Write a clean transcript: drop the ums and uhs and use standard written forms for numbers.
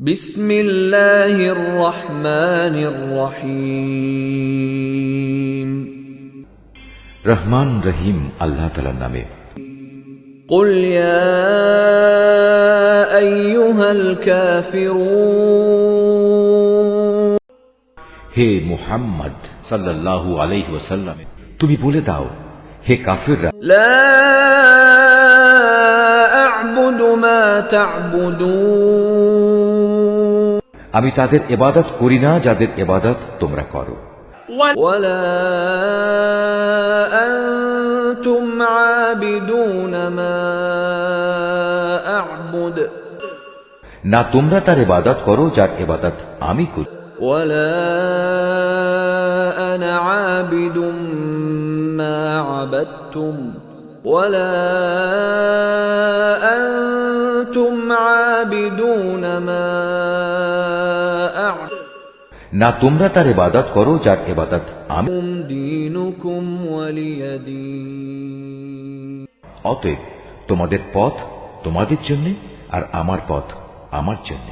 বিসমিল্লাহির রহমানির রহিম। রহমান রহিম আল্লাহ তাআলার নামে। কুল ইয়া আইয়ুহাল কাফিরুন, হে মুহাম্মদ সাল্লাল্লাহু আলাইহি ওয়াসাল্লাম, তুমি বলে দাও, হে কাফিররা, লা আ'বুদু মা তা'বুদুন, আমি তাদের ইবাদত করি না যাদের ইবাদত তোমরা করো। ওয়ালা আনতুম আবিদুন মা আ'বুদ, না তোমরা তার ইবাদত করো যার ইবাদত আমি করি। ওয়ালা আনা আবিদুম মা আবাদতুম, ওয়ালা আনতুম আবিদুন মা আ'বুদ, না তোমরা তার ইবাদত করো যার ইবাদত আমি। দীনুকুম ওয়ালিয়া দীন। অতএব তোমাদের পথ তোমাদের জন্য আর আমার পথ আমার জন্য।